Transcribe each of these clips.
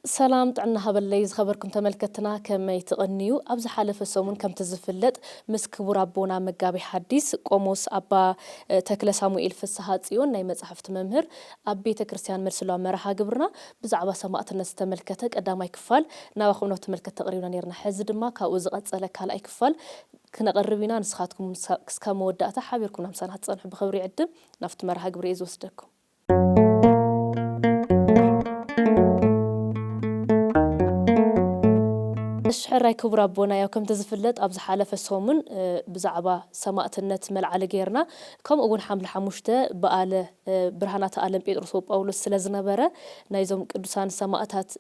سلام تعنا هبلي خبركم تملكتنا كما يتغنيو أبز حالف السومن كم تزفلت مسك ورابونا مجابي حديث قوموس أبا تكل ساموئيل في السهاتيون ناي مصحفت ممهر أبي تكريستيان مرسلو مرحا قبرنا بزعبا سماعت الناس تملكتك قدام يكفال ناوخونا تملكت تقريبا نيرنا حزد ما كاوزقت سألك هلا يكفال كنا قربينا نسخاتكم كسكام وداتا حابيركم نمسان هتصنح بخبري عدم نفت مرحا قبري يزوسدكم الشحراي كبر أبونا يوكم تزفلت أبز حالف السومن بزعبا سماعت النت ملعلى جيرنا كم أقول حمل حموشته بقاله برهانات ألم بيدرس وبقولس سلزنا برا نايزم قدسان سماعتات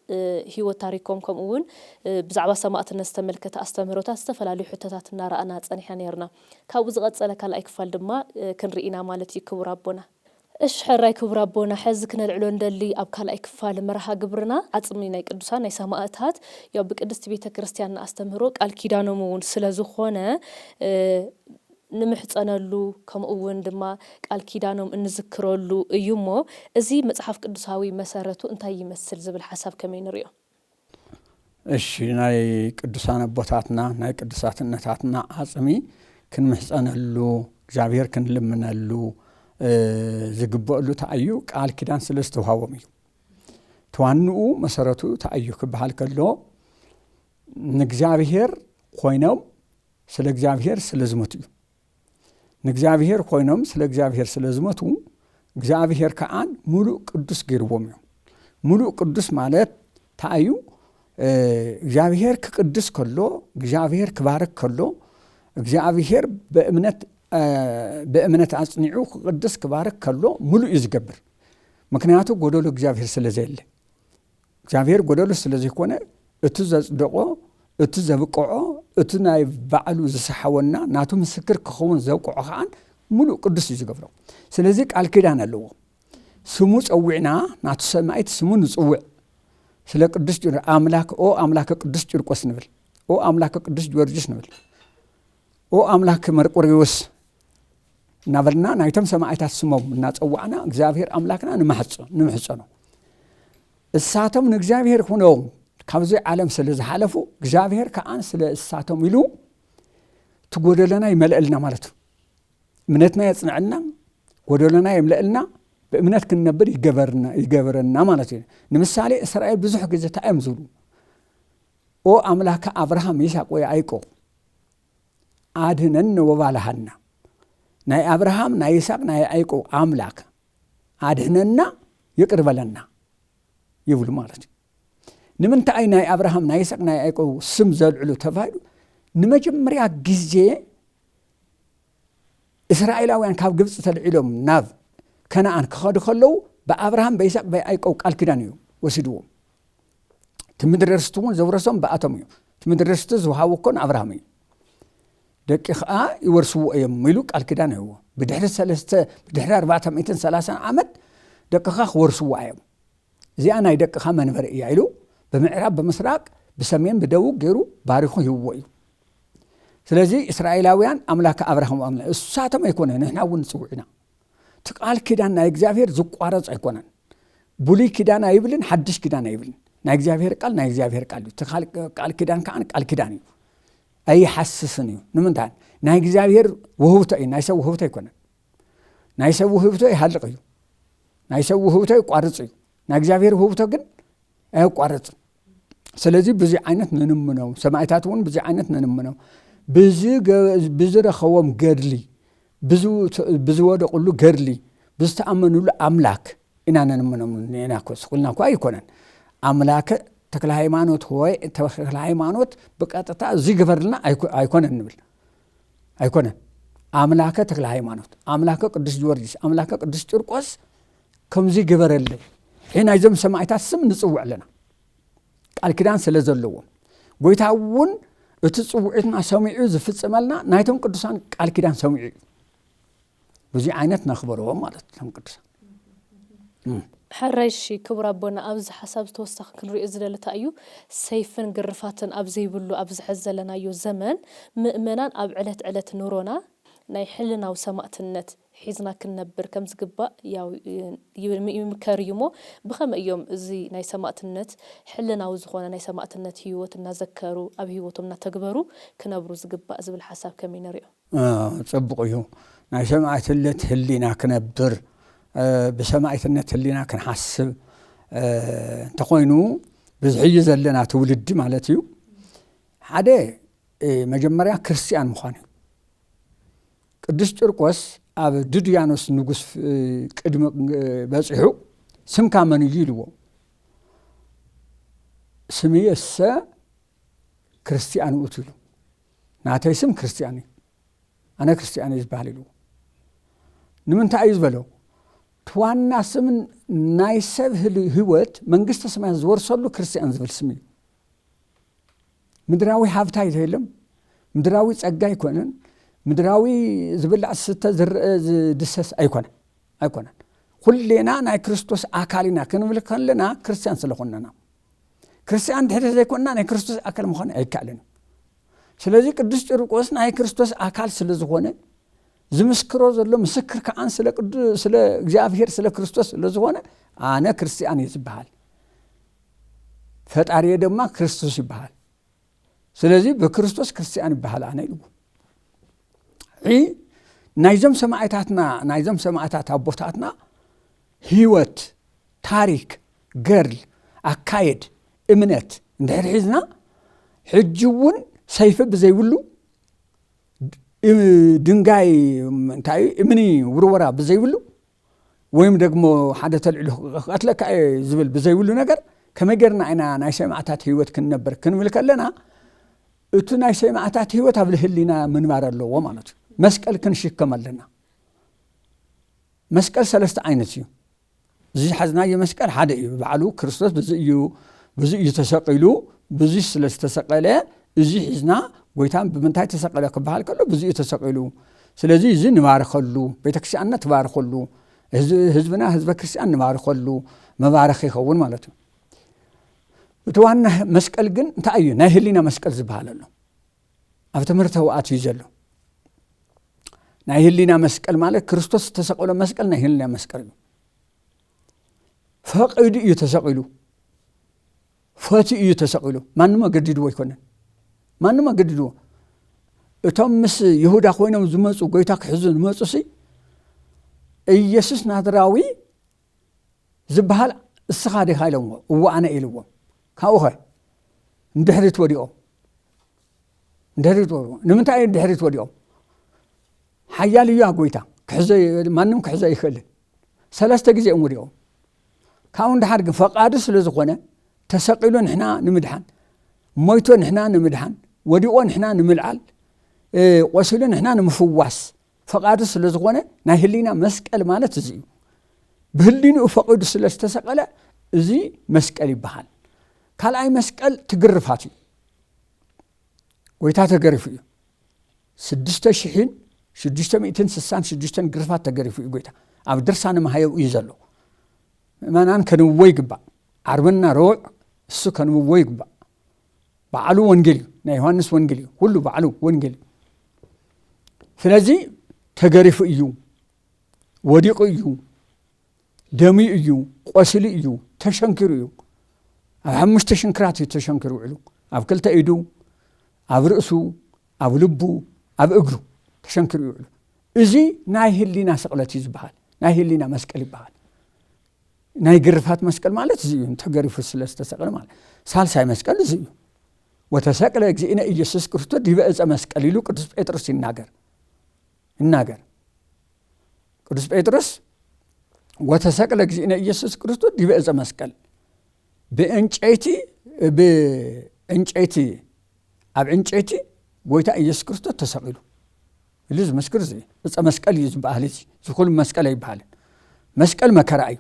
هو تاريكم كم أقول بزعبا سماعت النت تملكت أستمرت استفلا لحتتات النار أنا تصنيحان يرنا كاوز قد سألك على إكفال دما كن رئينا مالتي كبر أبونا الشحراي كبر أبونا حزكنا العلون دلي أبكال إكفال مرحا قبرنا عطمي ناي قدسان ناي سماعتات يا بقدست بيتا كريستيان أستمروك الكيدانو مون سلازوخونا نمحصنلو كم أون دما الكيدانوم نذكرلو يومو ازي مصحف قدساوي مسارتو انتي يمثل زبل حساب كمين ريو እሺ ናይ ቅዱሳን አቦታትና ናይ ቅዱሳትነታትና አጽሚ ክንምሕጸነሉ እግዚአብሔር ክንልምነሉ ዝግበሉ ተአዩ ቃል ኪዳን ስለስተውሃወም እዩ ተዋንኡ መሰረቱ ተአዩ ክበሃል ከሎ ንእግዚአብሔር ኮይኖም ስለ እግዚአብሔር ስለዝመቱ እዩ ንእግዚአብሔር ኮይኖም ስለ እግዚአብሔር ስለዝመቱ እግዚአብሔር ከአን ሙሉእ ቅዱስ ገይርዎም እዩ ሙሉእ ቅዱስ ማለት ተአዩ እግዚአብሔር ከቅዱስ ከሎ እግዚአብሔር ክባርክ ከሎ እግዚአብሔር በእምነት አጽኒዑ ቅዱስ ክባርክ ከሎ ሙሉእ ይዝገብር ምክንያቱ ጎደሎ እግዚአብሔር ስለዘለ እግዚአብሔር ጎደሎ ስለዘይኮነ እቲ ዘጽደቆ እቲ ዘብቆዖ እቲ ናይ ባዕሉ ዝሰሐወና ናቱ ምስክር ክኸውን ዘብቆዖ ኸአን ሙሉእ ቅዱስ ይዝገብሮ ስለዚህ ቃል ኪዳን ኣለዎ ስሙ ጸዊዕና ናቱ ሰማይት ስሙ ንጽውዕ ስለ ቅዱስ አምላክ አምላክ ቅዱስ ቂርቆስ ንብል አምላክ ቅዱስ ጊዮርጊስ ንብል አምላክ መርቆሬዎስ ናበልና ናይቶም ሰማይታት ስሞም እናጸዋዕና እግዚአብሔር አምላክና ንምሕጸኖ እሳቶም ንእግዚአብሔር ሆነው ካብዚ ዓለም ስለዝሓለፉ እግዚአብሔር ከአን ስለ እሳቶም ኢሉ ትጎደለና ይመልእልና ማለት እምነትና ያጽናዕልና ጎደለና ይምልእልና በእምነት ክንነብር ይገበረና ማለት ነው ንምሳሌ እስራኤል ብዙሕ ግዜ ታየም ዝሉ አምላክ አብርሃም ይስሐቅ ወያዕቆብ አድነን ወባልሃና ናይ አብርሃም ናይ ይስሐቅ ናይ ያዕቆብ አምላክ አድነና ይቅር በለና ይብሉ ማለት ነው ንምንታይ ናይ አብርሃም ናይ ይስሐቅ ናይ ያዕቆብ ስም ዘልዕሉ ተባሂሉ ንመጀመርያ ግዜ እስራኤላውያን ካብ ግብጽ ተልዒሎም ናብ ከነአን ክኸዱ ከለው በአብርሃም በይስሐቅ በያዕቆብ ቃል ኪዳን እዩ ወሲድዎ ትምድር ርስቱ ዘውረሶም በአቶም እዩ ትምድር ርስቱ ዝውሃብኮን አብርሃም እዩ ደቂ ኸአ ይወርስዎ እዮም ኢሉ ቃል ኪዳን እዩ ብድሕሪ 430 ዓመት ደቂኻ ክወርስዎ እዮም እዚኣ ናይ ደቂኻ መንበሪ እያ ኢሉ ብምዕራብ ብምስራቅ ብሰሜን ብደቡብ ገይሩ ባሪኹ ይህብዎ እዩ ስለዚ እስራኤላውያን አምላክ አብርሃም አምላክ እሳቶም አይኮነ ንሕና እውን ጽውዕና ቃል ኪዳን ናይ እግዚአብሔር ዝቋረጽ አይኮነን ቡሊ ኪዳን አይብልን ሐድሽ ኪዳን አይብልን ናይ እግዚአብሔር ቃል ናይ እግዚአብሔር ቃል እዩ ቃል ኪዳን ከአን ቃል ኪዳን እዩ አይ ሐስስን እዩ ንምንታይ ናይ እግዚአብሔር ወህብቶ እዩ ናይ ሰብ ወህብቶ አይኮነን ናይ ሰብ ወህብቶ ይሃልቅ እዩ ናይ ሰብ ወህብቶ ይቋርጽ እዩ ናይ እግዚአብሔር ወህብቶ ግን አይቋርጽ ስለዚህ ብዙ አይነት ንንምነው ሰማዕታት እውን ብዙ አይነት ንንምነው ብዙ ረኸዎም ገድሊ ብዙ ወደቁሉ ገድሊ ብዝተአመኑሉ አምላክ ኢና ንንምነው ነናኮስ ቁልናኮ አይኮነን አምላክ ተክለ ሃይማኖት ሆይ ተክለ ሃይማኖት በቀጥታ ዝግበርልና አይኮነን ንብል አይኮነን አምላክ ተክለ ሃይማኖት አምላክ ቅዱስ ጊዮርጊስ አምላክ ቅዱስ ቂርቆስ ከምዚ ግበረለ ሄና ይዘም ሰማዕታት ስም ንጽውዕለና ቃል ኪዳን ስለዘለዎ ጎይታውን እቲ ጽውዕትና ሰሚዑ ዝፍጽመልና ናይቶም ቅዱሳን ቃል ኪዳን ሰሚዑ ብዙ አይነት ነኽበረዎም ማለት ነው ቅዱሳን حريشي كبر أبونا أبز حساب توسخ كل رئيس دلتا أيو سيفن قرفاتن أبزي بلو أبز حزلنا أيو زمن مؤمنان أب علت نورونا نايحلنا وسماء النت حزنا كنبر كم زقبا ياو يمكريمو بخم يوم زي ناي سماعت النت حلنا وزخونا ناي سماعت النت هيوت نذكروا أبي هيوتهم نتجبروا كنبرو زقبا زبل حساب كمين ريو تصبقوا ناي سماعت النت هلينا كنبر بسماعت النت هلينا كنحسب تقوينو بزحي زلنا تولد مالتيو حدا مجمريا كريستيان مخاني قدس ጨርቆስ أب دوديانوس نجوس قدم بصحو سم كمان يجيلو سمي السا كريستيان وتلو ناتي سم كريستياني أنا كريستياني يزباليلو نمن تعيز بلو توانا سمن نايسب هوت منجست سمع زور صلوا كريستيان زبل سمي مدراوي حافتاي تهلم مدراوي ጸጋይ ኮነን مدراوي زبلع ستة دسس أيقونة كلنا ناي كريستوس أكلنا كنملك لنا كريستيان سلخوننا كريستيان ده زي كنا ناي كريستوس أكل مخان أيكالنا سلذي قدس ጨርቆስ ناي كريستوس أكل سلزخونه زمسكرو زلو مسكر كأن سل እግዚአብሔር ስለ ክርስቶስ ስለዝሆነ አነ ክርስቲያን ይባላል ፈጣሪ ደማ ክርስቶስ ይባላል ስለዚህ በክርስቶስ ክርስቲያን ይባላል አነ ይሉ ናይዘም ሰማዕታት አቦታትና ህይወት ታሪክ ገርል አካይድ እምነት እንደርሕዝና ሕጅውን ሰይፍ በዘይብሉ ድንጋይ እንታይ እምኒ ውርወራ በዘይብሉ ወይም ደግሞ ሓደ ተልዕሉ አትለካ ዝብል በዘይብሉ ነገር ከመገርና አይና ናይ ሰማዕታት ህይወት ክንነበር ክንምልከለና እቱ ናይ ሰማዕታት ህይወት ኣብ ልህሊና ምንባር ኣለዎ ማለት እዩ መስቀል ክንሽከም ኣለና መስቀል ሰለስተ ዓይነት እዩ እዚ ሓዝናዮ መስቀል ሓደ እዩ በዓሉ ክርስቶስ ብዙ እዩ ተሰቂሉ ብዙ ስለተሰቀለ እዚ ሒዝና ጎይታን ብምንታይ ተሰቀለ ክበሃል ከሎ ብዙ እዩ ተሰቂሉ ስለዚ እዚ ንባርከሉ ቤተክርስቲያንና ትባርከሉ ህዝብና ህዝበ ክርስቲያን ንባርከሉ መባረኽ ይኸውን ማለት እዩ እቲ ዋና መስቀል ግን እንታይ እዩ ናይ ህሊና መስቀል ዝበሃል ኣሎ ኣብ ትምህርቲ ህውኣት እዩ ዘሎ ናይ ህሊና መስቀል ማለት ክርስቶስ ተሰቀለ መስቀል ናይ ህሊና መስቀል እዩ ፈቂዱ እዩ ተሰቂሉ ፈቲ እዩ ተሰቂሉ ማንም ገዲድዎ ይኮነን ማንም ገዲድዎ እቶም ምስ ይሁዳ ኮይኖም ዝመፁ ጎይታ ክሕዙ ዝመፁሲ ኢየሱስ ናዝራዊ ዝበሃል እስኻ ዲኻ ኢሎምዎ እዎ ኣነ ኢልዎ ካውኸ እንድሕሪት ወዲኦም ንምንታይ እንድሕሪት ወዲኦም ሓያል እዩ ጎይታ ማንም ክሕዘ ይኽእልን ሰለስተ ግዜ ወዲኦም ካው እንድሓር ግን ፈቃዱ ስለ ዝኾነ ተሰቂሉ ንሕና ንምድሓን ሞይቶ ንሕና ንምድሓን ወዲቆ ንሕና ንምልዓል ቆሲሉ ንሕና ንምፍዋስ ፈቃዱ ስለ ዝኾነ ናይ ህሊና መስቀል ማለት እዚ እዩ ብህሊንኡ ፈቂዱ ስለ ዝተሰቀለ እዚ መስቀል ይበሃል ካልኣይ መስቀል ትግርፋት እዩ ጎይታ ተገሪፉ እዩ 6666 ግርፋት ተገሪፉ እዩ ጎይታ ኣብ ድርሳነ ማህየው እዩ ዘሎ ማናን ከንውዎ ይግባእ ዓርብና ረቡዕ እሱ ከንውዎ ይግባእ በዓሉ ወንጌል እዩ ናይ ዮሐንስ ወንጌል እዩ ሁሉ በዓሉ ወንጌል እዩ ስለዚ ተገሪፉ እዩ ወዲቁ እዩ ደሚ እዩ ቆስሊ እዩ ተሸንኪሩ እዩ ኣብ ሓሙሽተ ሽንክራት እዩ ተሸንኪሩ ውዕሉ ኣብ ክልተ ኢዱ ኣብ ርእሱ ኣብ ልቡ ኣብ እግሩ ተሸንኪሩ ውዕሉ እዚ ናይ ህሊና ስቕለት እዩ ዝበሃል ናይ ህሊና መስቀል ይበሃል ናይ ግርፋት መስቀል ማለት እዚ እዩ ተገሪፉ ስለ ዝተሰቀለ ማለት ሳልሳይ መስቀል እዚ እዩ ወተሰቅለ እግዚእነ ኢየሱስ ክርስቶስ ዲበ ዕፀ መስቀል ኢሉ ቅዱስ ጴጥሮስ ይናገር ቅዱስ ጴጥሮስ ወተሰቅለ እግዚእነ ኢየሱስ ክርስቶስ ዲበ ዕፀ መስቀል በእንጨይቲ ኣብ እንጨይቲ ጎይታ ኢየሱስ ክርስቶስ ተሰቂሉ ኢሉ ዝመስክር እዚ ዕፀ መስቀል እዩ ዝበሃል እዚ ዝኩሉ መስቀል ኣይበሃልን መስቀል መከራ እዩ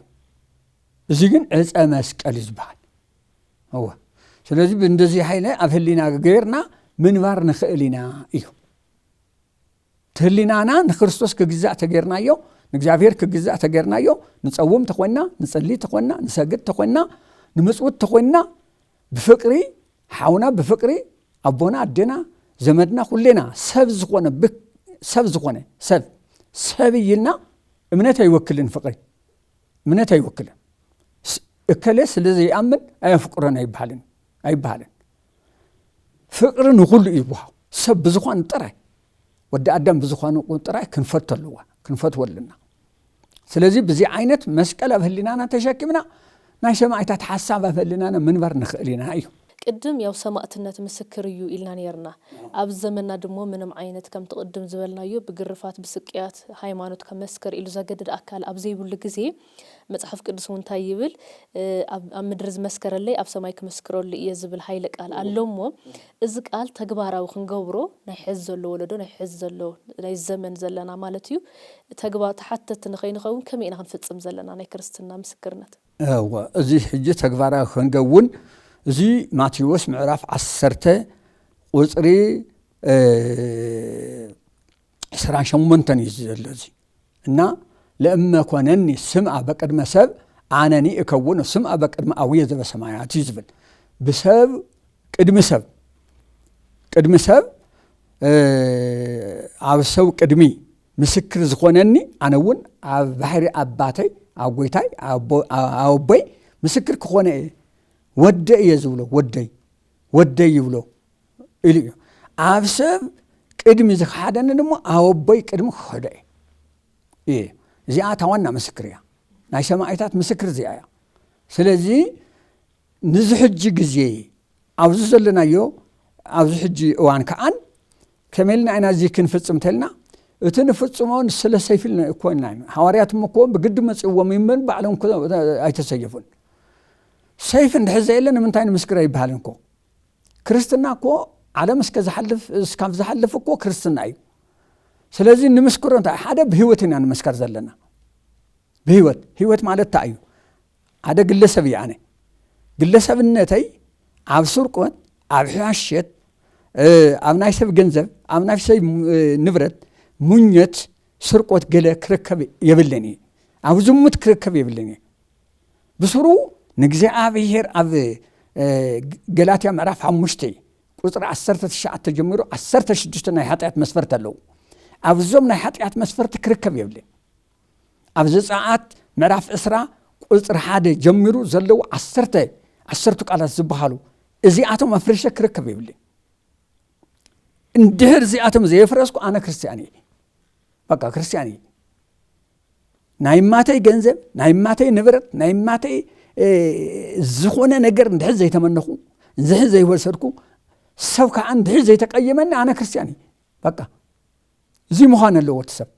እዚ ግን ዕፀ መስቀል እዩ ዝበሃል እወ ስለዚ በእንደዚህ ኃይለ ኣብ ህሊና ገይርና ምንባር ንኽእል ኢና እዩ ህሊናና ንክርስቶስ ክግዛእ ተገይርናዮ ንእግዚአብሔር ክግዛእ ተገይርናዮ ንፀውም ተኮይና ንጸሊ ተኮይና ንሰግድ ተኮይና ንምጽውት ተኮይና ብፍቅሪ ሓውና ብፍቅሪ ኣቦና ኣዴና ዘመድና ኩሌና ሰብ ይልና እምነት አይወክልን ፍቅሪ እምነት አይወክልን እከለስ ስለዚህ ያምን አይፍቅረን አይባልን ፍቅር ንኹሉ ይብሃ ሰብ ብዙኻን ጥራይ ወዲ አዳም ብዙኻን ጥራይ ክንፈትወልና ስለዚህ በዚህ አይነት መስቀል አብህሊናና ተሸክምና ናይ ሰማዕታት ሐሳብ አብህሊናና ምንበር ንኽእሊና እዩ ቅድም ያው ሰማዕትነት ምስክር እዩ ኢልና ነርና ኣብ ዘመንና ደሞ ምንም አይነት ከም ተቀድም ዝበልናዮ ብግርፋት ብስቅያት ሃይማኖት ከመስከር ኢሉ ዘገደድ አካል ኣብ ዘይብሉ ግዜ መጽሐፍ ቅዱስ እንታይ ይብል ኣብ ምድር ዝመስከረለይ ኣብ ሰማይ ክመስክረሉ እየ ዝብል ኃይለ ቃል ኣሎሞ እዚ ቃል ተግባራዊ ክንገብሮ ናይ ሕዝ ዘሎ ወለዶ ናይ ሕዝ ዘሎ ናይ ዘመን ዘለና ማለት እዩ ተግባር ተሐተት ንኸይንኸውን ከመይና ክንፍጽም ዘለና ናይ ክርስትና ምስክርነት እዚ ሕጂ ተግባራዊ ክንገውን እዚ ማቴዎስ ምዕራፍ 10 ቁጽሪ 28 ይዘለዚ እና ለእመ ኮነኒ ስምዐ በቅድመ ሰብ አነኒ እከውን ስምዐ በቅድመ አቡየ ዘበሰማያት ይዝብል በሰብ ቅድሚ ሰብ ኣብ ሰብ ቅድሚ ምስክር ዝኾነኒ ኣነውን ኣብ ባሕሪ ኣባተይ ኣብ ጎይታይ ኣቦይ ምስክር ክኾነ ወደይ የዝብሎ ወደይ ይብሎ ኢሉ ኣብ ሰብ ቅድሚ ዝሓደኒ ደሞ ኣቦይ ቅድሚ ክኸደ እየ እዚኣ ታዋና ምስክር እያ ናይ ሰማዕታት ምስክር እዚኣ እያ ስለዚ ንዝሕጂ ግዜ ኣብዚ ዘለናዮ ኣብዚ ሕጂ እዋን ከዓን ከመልና ኢና እዚ ክንፍጽም ተልና እቲ ንፍጽሞን ስለ ሰይፍል ኮይና ሐዋርያትም እኮ ብግድ መጽዎም ይመን ባዕሎም ኣይተሰየፉን ሰይፍ እንድሕዘ የለን ምንታይ ንምስክር ይባሃልን እኮ ክርስትና እኮ ዓለም እስካብ ዝሓልፍ እኮ ክርስትና እዩ ስለዚህ ንምስክሮ እንታይ ሓደ ብህይወት ኢና ንምስከር ዘለና ህይወት ማለት ታ እዩ ሓደ ግለሰብ ያነ ግለሰብነተይ ኣብ ስርቆት ኣብ ሕያሸት ኣብ ናይ ሰብ ገንዘብ ኣብ ናይ ሰብ ንብረት ሙኘት ስርቆት ገለ ክርከብ የብለኒ ኣብ ዝሙት ክርከብ የብለኒ ብስሩ ንእግዚአብሔር ኣብ ገላትያ ምዕራፍ 5 ቁጽሪ 19 ጀምሮ 16 ናይ ኃጢአት መስፈርት ኣለዉ ኣብዞም ናይ ኃጢአት መስፈርት ክርከብ የብለን ኣብ ዘጸአት ምዕራፍ 20 ቁጽሪ 1 ጀምሩ ዘለዉ 10 ቃላት ዝበሃሉ እዚኣቶም ኣፍርሸ ክርከብ የብለን እንድሕር እዚኣቶም ዘየፍረስኩ ኣነ ክርስቲያን እየ በቃ ክርስቲያን እየ ናይ ማተይ ገንዘብ ናይ ማተይ ንብረት ናይ ማተይ ዝኾነ ነገር እንድሕር ዘይተመነኹ እንድሕር ዘይወሰድኩ ሰብ ከዓ እንድሕር ዘይተቀየመኒ ኣነ ክርስቲያን እየ በቃ እዚ ምዃን ኣለዎ እቲ ሰብ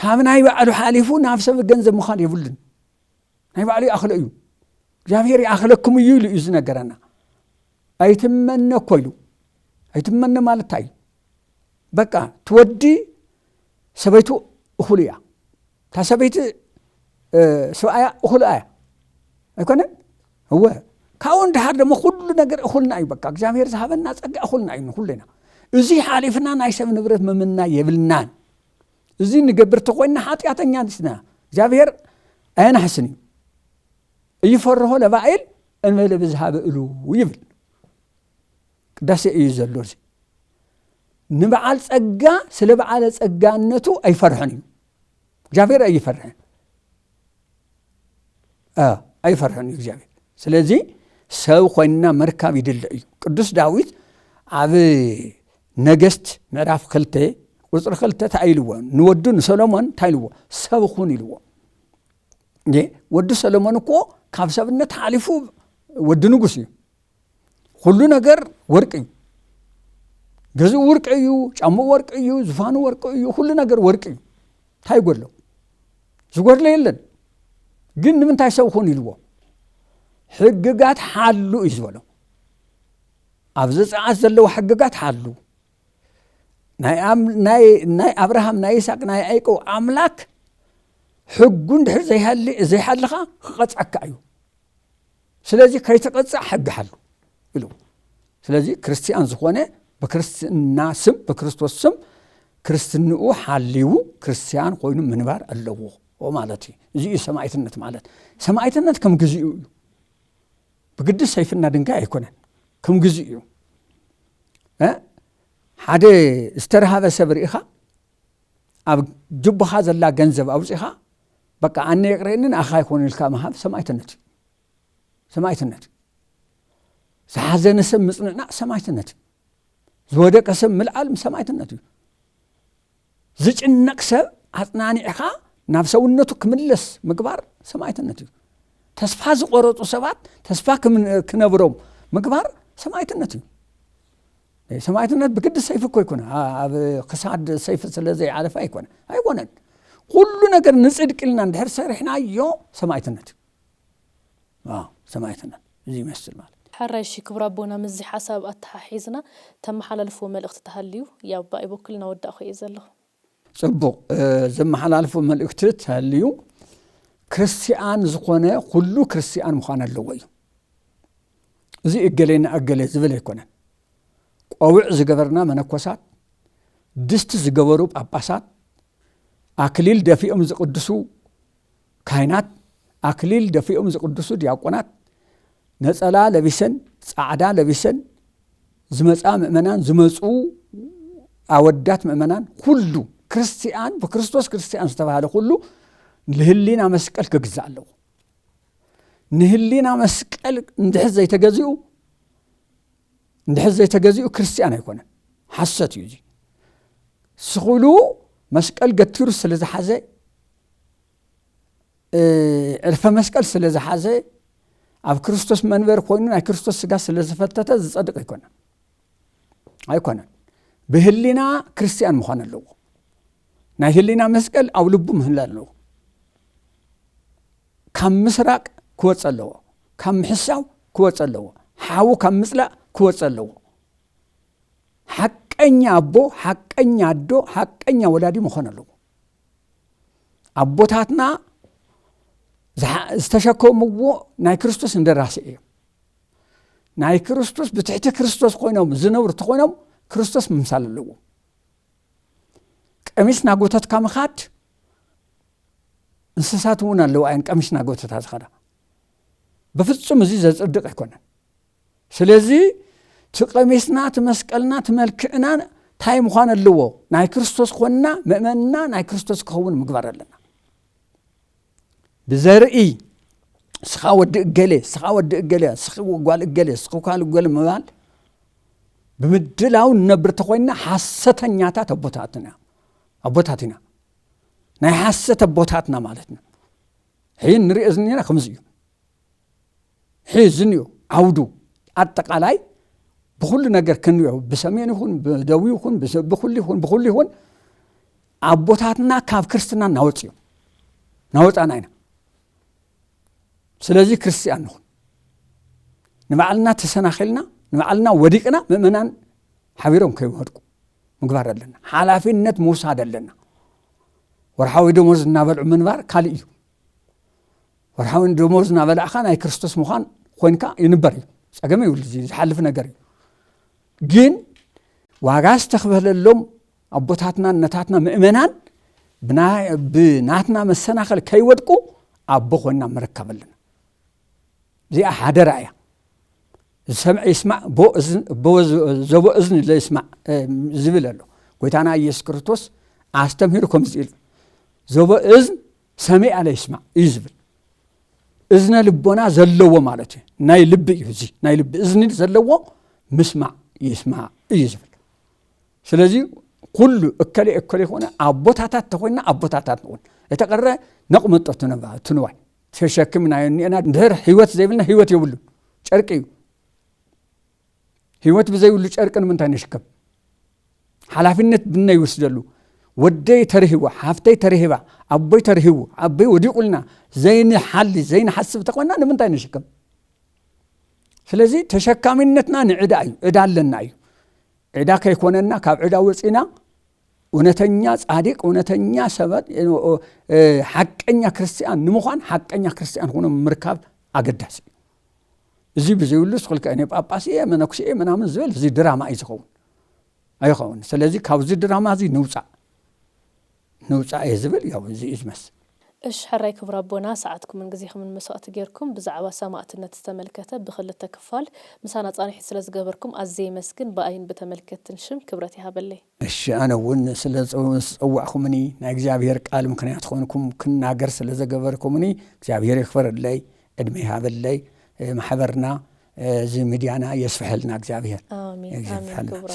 ካብ ናይ ባዕሉ ሓሊፉ ናብ ሰብ ገንዘብ ምዃን የብሉን ናይ ባዕሉ ይኣኽለ እዩ እግዚአብሔር ይኣኽለኩም እዩ ኢሉ እዩ ዝነገረና ኣይትመነ እኮ ኢሉ ኣይትመነ ማለት እንታይ በቃ ትወዲ ሰበይቱ እኹል እያ እታ ሰበይቲ ሰብኣያ እኹል እያ ኣይኮነን እወ ካብኡ እንድሓር ደሞ ኩሉ ነገር እኹልና እዩ በቃ እግዚአብሔር ዝሃበና ፀጋ እኹልና እዩ ኩልና እዚ ሓሊፍና ናይ ሰብ ንብረት መምና የብልናን እዚ ንገብር ተኮይና ኃጢአተኛ ንስና እግዚአብሔር ኣይናሕስን እዩ ይፈርሆ ለባኤል እንበለ ብዝሃበ እሉ ይብል ቅዳሴ እዩ ዘሎ እዚ ንበዓል ፀጋ ስለ በዓለ ፀጋነቱ ኣይፈርሕን እዩ እግዚአብሔር ኣይፈርሕን እዩ እግዚአብሔር ስለዚ ሰብ ኮይንና መርከብ ይድለ እዩ ቅዱስ ዳዊት ኣብ ነገስት ምዕራፍ 2 ቁጽሪ 2 ታይልዎ ንወዱ ንሰሎሞን ታይልዎ ሰብ ኹን ኢልዎ ወዱ ሰሎሞን እኮ ካብ ሰብነት ሓሊፉ ወዲ ንጉስ እዩ ኩሉ ነገር ወርቅ እዩ ገዝኡ ወርቅ እዩ ጫምኡ ወርቅ እዩ ዝፋኑ ወርቅ እዩ ኩሉ ነገር ወርቅ እዩ እንታይ ጎሎ ዝጎድለ የለን ግን ንምንታይ ሰብ ኹን ኢልዎ ሕግጋት ሓሉ እዩ ዝበሎ ኣብ ዘጸአት ዘለዉ ሕግጋት ሓሉ ናይ አብርሃም ናይ ይስሐቅ ናይ ያዕቆብ አምላክ ሕጉ እንድሕር ዘይሓልኻ ክቐፅዐካ እዩ ስለዚ ከይተቐፅዕ ሕጊ ሓሉ ኢሉ ስለዚ ክርስቲያን ዝኾነ በክርስትና ስም በክርስቶስ ስም ክርስትንኡ ሓሊው ክርስቲያን ኮይኑ ምንባር ኣለዎ ማለት እዩ እዚ እዩ ሰማዕትነት ማለት ሰማዕትነት ከም ግዝኡ እዩ ብግዲ ሰይፍና ድንጋይ ኣይኮነን ከም ግዝኡ እዩ ሓደ ዝተረሃበ ሰብ ርኢኻ أب جبها زلا جنزب أو زيها بقى أني يقرأنن أخاي يكون الكامها سمعت النت سحزن اسم مصنع سمعت النت زودك اسم ملعلم سمعت النت زج النقسة أثناني إخا نفسونتو كملس مقبار سمعت النت تسفاز قرط وسبات تسفاك من كنبروم مقبار سمعت النت سمعت النت بقد السيف كو يكون قصاد السيف سلازي عارف أيكون كل نجر نصدق لنا ندهر سرحنا يو سمعت النت سمعت النت زي مثل مال حرشي كبر أبونا مزي حسب التحيزنا تم حلالفو ملقت تهليو يا باي بوكلنا ودا أخي إزله صبق زم حلالفو ملقت تهليو كريستيان زقونه كله كريستيان مخانا اللوي زي أجلين زبل يكون قوع زجبرنا منكوسات دست زجبروب أباسات أكليل دفيهم زقدسو كائنات أكليل دفيهم زقدسو دياقونات نسألا لبسن سعدا لبسن زمسا مؤمنان زمسو أودات مؤمنان كله كريستيان بكريستوس كريستيان استفهاله كله نهلينا مسكال كجزالو نهلينا مسكال ندحز يتجزئو كريستيان يكون حسات يجي سخلو مسكال قتير سلزة حزة عرف مسكال سلزة حزة أب كريستوس منبر خويننا كريستوس سجاس سلزة فتاة صدق يكون بهلنا كريستيان مخان اللو نهلنا مسكال أو لبو مهلا اللو كم مسرق كوت اللو كم حساو كوت اللو حاو كم مسلا كوت اللو حقኛ አቦ حقኛ አዶ حقኛ ወላዲ መሆን አለው አቦታትና ዝተሸከምዎ ናይ ክርስቶስ እንደራሲ እዩ ናይ ክርስቶስ ብትሕቲ ክርስቶስ ኮይኖም ዝነብሩ ተኮይኖም ክርስቶስ ምምሳል አለው ቀሚስና ጎተት ካመኻድ እንስሳት ሆነ አለው አይን ቀሚስና ጎተት አዝኸዳ በፍጹም እዚ ዘጽድቅ አይኮነን ስለዚህ تقميسنا تمسكلنا تملكنا تايم خوان اللو ناي كريستوس خونا مؤمننا ناي كريستوس كون مقبر لنا بزرئي سخاود قلي سخو قال قلي سخو قال قال مبال بمدلاو نبر تخوينا حاسة نياتا أبوتاتنا ناي حاسة أبوتاتنا مالتنا حين نري إذننا خمزيو حين زنيو عودو أتقالاي بكل نجار كنيو بسمين يكون بدوي يكون بكل يكون عبوتاتنا كاف كريستنا ناوت أنا سلازي كريستيان نكون نمعلنا تسناخلنا نمعلنا وديقنا مؤمنان حبيرهم كي يهدكو مقبار لنا حالافين نت موسى لنا ورحاوي دوموز نابل منبار كاليو ورحاوي دوموز نابل أخان أي كريستوس مخان خوينكا ينبري سأقامي ولزي حلف نجاري جين واجاس تخبل اللوم أبوتاتنا نتاتنا مؤمنان بناتنا مسناخل كي ودكو أبوخنا مركب لنا زي أحد رأيه السمع يسمع بو زبو إذن لا يسمع زبل له قلت أنا يسكرتوس أستمهركم زيل زبو إذن سمع على يسمع يزبل إذن لبنا زلوا مالته ناي لب يهزي ناي لب إذن زلوا مسمع يسمع يزبل سلازي كل أكلي هنا أبوتاتات تقولنا أبوتاتات نقول يتقرر نقوم تنوع تشكمنا يعني أنا ندهر هيوت زي بلنا هيوت يقولوا شركي هيوت بزي يقولوا شركنا من تاني شكب حلافينة بنا يوسدلو ودي ترهوا حفتي ترهوا أبوي ترهوا أبوي ودي قلنا زين حل زين حسب تقولنا من تاني شكب سلازي تشكامينتنا نعداي عدالنا أيو عدا كيكوننا كاب عدا وصينا ونتنيا صادق ونتنيا سبت حقኛ ክርስቲያን ንመዃን حقኛ ክርስቲያን ሆኖ ምርካብ አገዳሲ እዚ በዘይሉስ خلك እኔ ጳጳሲ መነኩሴ ምናምን ዝብል እዚ ድራማ አይኸውን ስለዚህ ካብዚ ድራማ እዚ ንውፃ ይዝብል ያው እዚ ይስመስ እሽ حراي كبر أبونا ساعتكم من جزيخ من مساءات غيركم بزعوا سماعة تستملكته بخل التكفال مسانا صاني حسلز جبركم أزي مسكن بأين بتملكت تنشم كبرتي هبلي እሺ አነ ውን ስለጽዋዕኹምኒ ናይ እግዚአብሔር ቃል ምክንያት ኾንኩም ክናገር ስለዘገበርኩምኒ እግዚአብሔር ይክፈርለይ ዕድሜ ሃበለይ ማሕበርና እዚ ሚድያና የስፍሐልና እግዚአብሔር آمين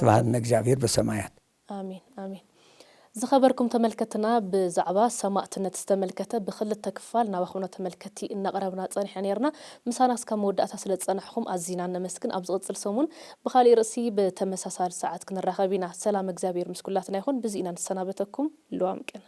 ስብሐት እግዚአብሔር በሰማያት آمين آمين زخبركم تملكتنا بزعبا سماعتنا تستملكته بخل التكفال ناوخونا تملكتي إن قربنا تصانح نيرنا مسانا سكم ودأت سلت صنحكم عزينا نمسكن أبزغط سلسومون بخالي رأسي بتمساسار ساعات كنا الرخابينا سلام اجزابير مسكولاتنا يخون بزينا نسنابتكم لوامكن